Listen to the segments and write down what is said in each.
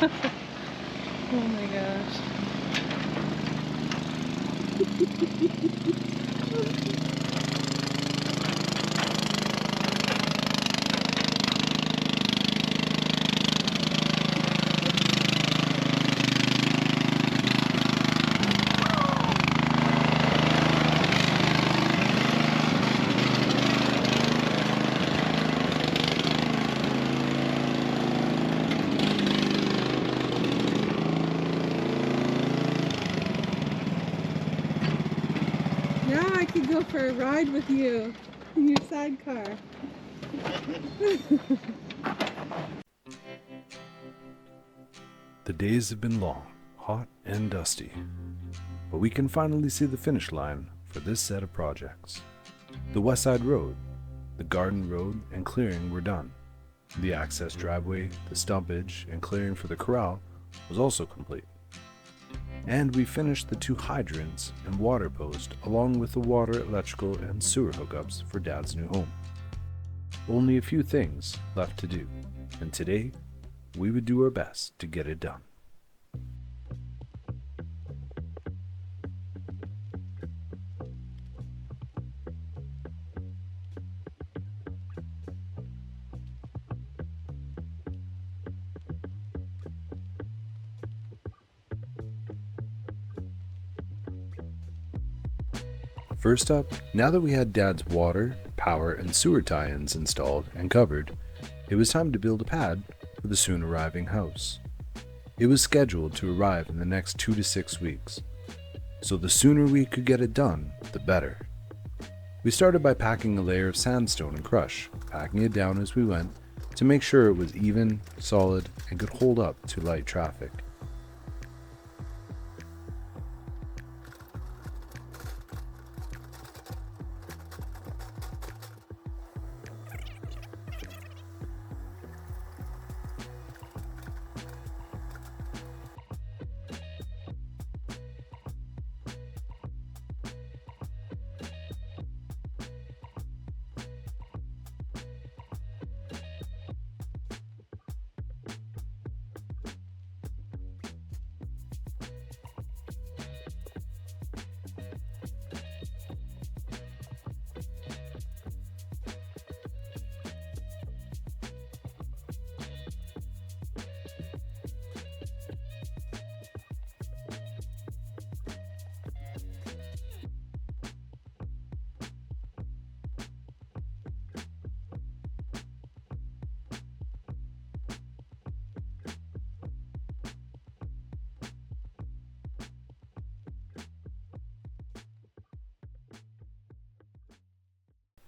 Oh my gosh. Now I could go for a ride with you in your sidecar. The days have been long, hot and dusty, but we can finally see the finish line for this set of projects. The West Side Road, the Garden Road and clearing were done. The access driveway, the stumpage, and clearing for the corral was also complete. And we finished the 2 hydrants and water post along with the water, electrical, and sewer hookups for Dad's new home. Only a few things left to do, and today we would do our best to get it done. First up, now that we had Dad's water, power, and sewer tie-ins installed and covered, it was time to build a pad for the soon arriving house. It was scheduled to arrive in the next 2 to 6 weeks, so the sooner we could get it done, the better. We started by packing a layer of sandstone and crush, packing it down as we went to make sure it was even, solid, and could hold up to light traffic.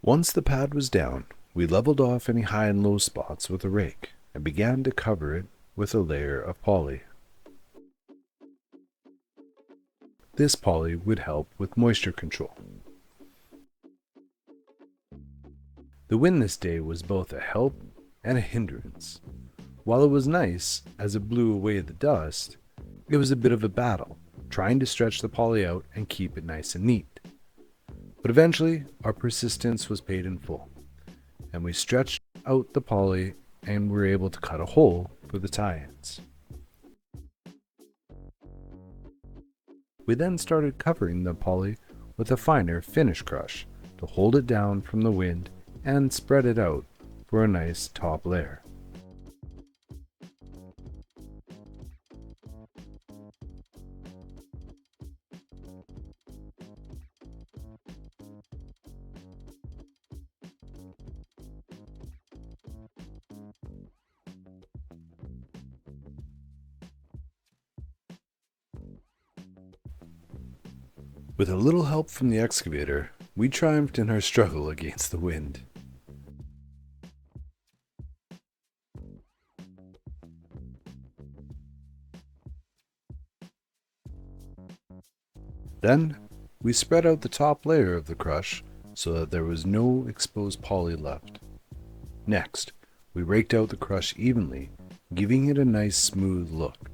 Once the pad was down, we leveled off any high and low spots with a rake and began to cover it with a layer of poly. This poly would help with moisture control. The wind this day was both a help and a hindrance. While it was nice as it blew away the dust, it was a bit of a battle, trying to stretch the poly out and keep it nice and neat. But eventually, our persistence was paid in full, and we stretched out the poly and were able to cut a hole for the tie-ins. We then started covering the poly with a finer finish crush to hold it down from the wind and spread it out for a nice top layer. With a little help from the excavator, we triumphed in our struggle against the wind. Then, we spread out the top layer of the crush so that there was no exposed poly left. Next, we raked out the crush evenly, giving it a nice smooth look.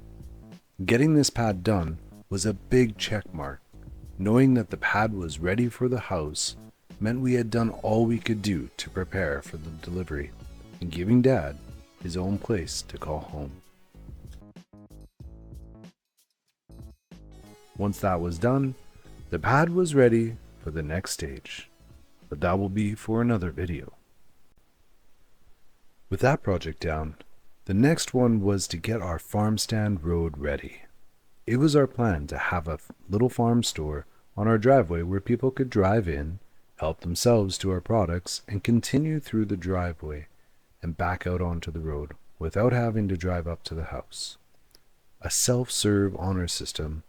Getting this pad done was a big check mark. Knowing that the pad was ready for the house meant we had done all we could do to prepare for the delivery and giving Dad his own place to call home. Once that was done, the pad was ready for the next stage, but that will be for another video. With that project down, the next one was to get our Farmstand road ready. It was our plan to have a little farm store on our driveway where people could drive in, help themselves to our products, and continue through the driveway and back out onto the road without having to drive up to the house. A self-serve honor system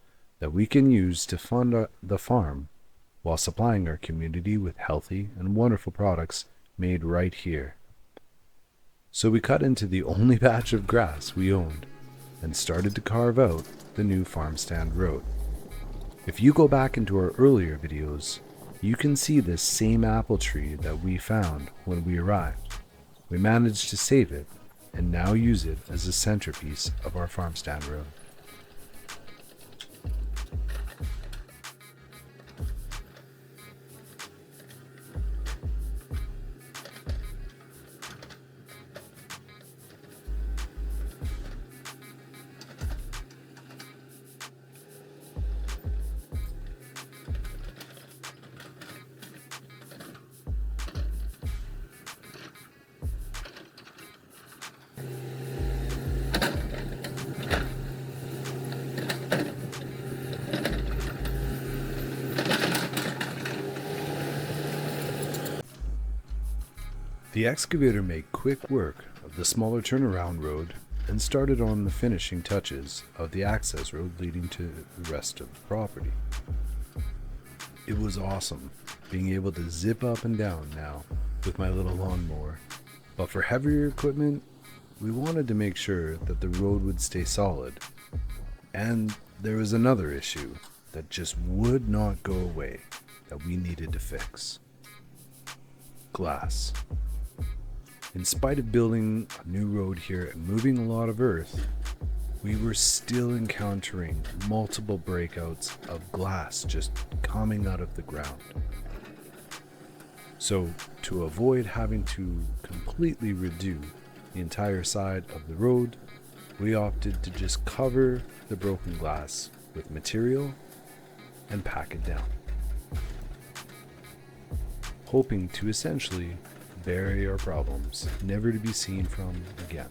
that we can use to fund the farm while supplying our community with healthy and wonderful products made right here. So we cut into the only patch of grass we owned and started to carve out the new Farmstand road. If you go back into our earlier videos, you can see this same apple tree that we found when we arrived. We managed to save it and now use it as a centerpiece of our Farmstand road. The excavator made quick work of the smaller turnaround road and started on the finishing touches of the access road leading to the rest of the property. It was awesome being able to zip up and down now with my little lawnmower, but for heavier equipment, we wanted to make sure that the road would stay solid. And there was another issue that just would not go away that we needed to fix. Glass. In spite of building a new road here and moving a lot of earth, we were still encountering multiple breakouts of glass just coming out of the ground. So, to avoid having to completely redo the entire side of the road, we opted to just cover the broken glass with material and pack it down, hoping to essentially bury our problems, never to be seen from again.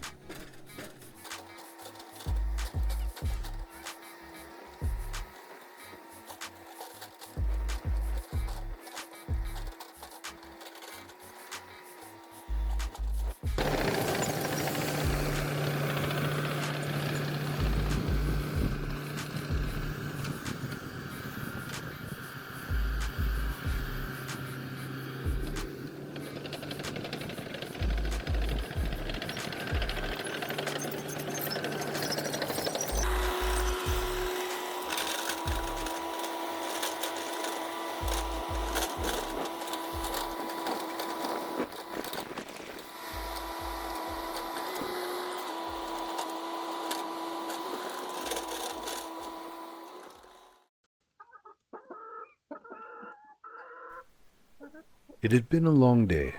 It had been a long day,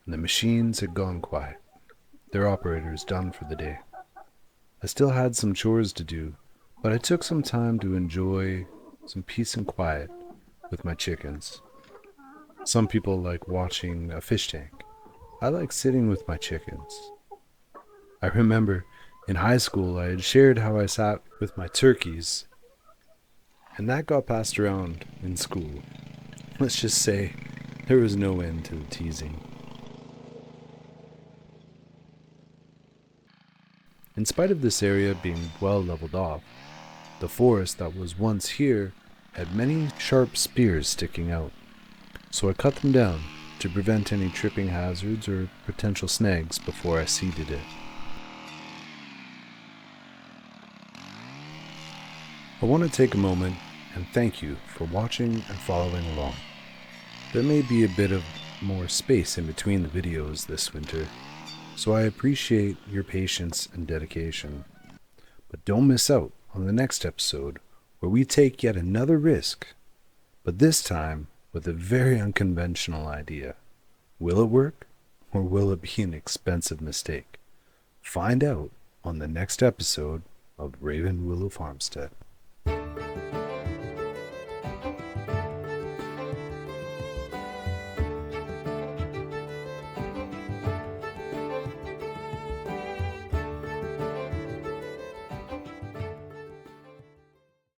and the machines had gone quiet, their operators done for the day. I still had some chores to do, but I took some time to enjoy some peace and quiet with my chickens. Some people like watching a fish tank. I like sitting with my chickens. I remember in high school I had shared how I sat with my turkeys, and that got passed around in school. Let's just say there was no end to the teasing. In spite of this area being well leveled off, the forest that was once here had many sharp spears sticking out, so I cut them down to prevent any tripping hazards or potential snags before I seeded it. I want to take a moment and thank you for watching and following along. There may be a bit of more space in between the videos this winter, so I appreciate your patience and dedication. But don't miss out on the next episode where we take yet another risk, but this time with a very unconventional idea. Will it work, or will it be an expensive mistake? Find out on the next episode of Raven Willow Farmstead.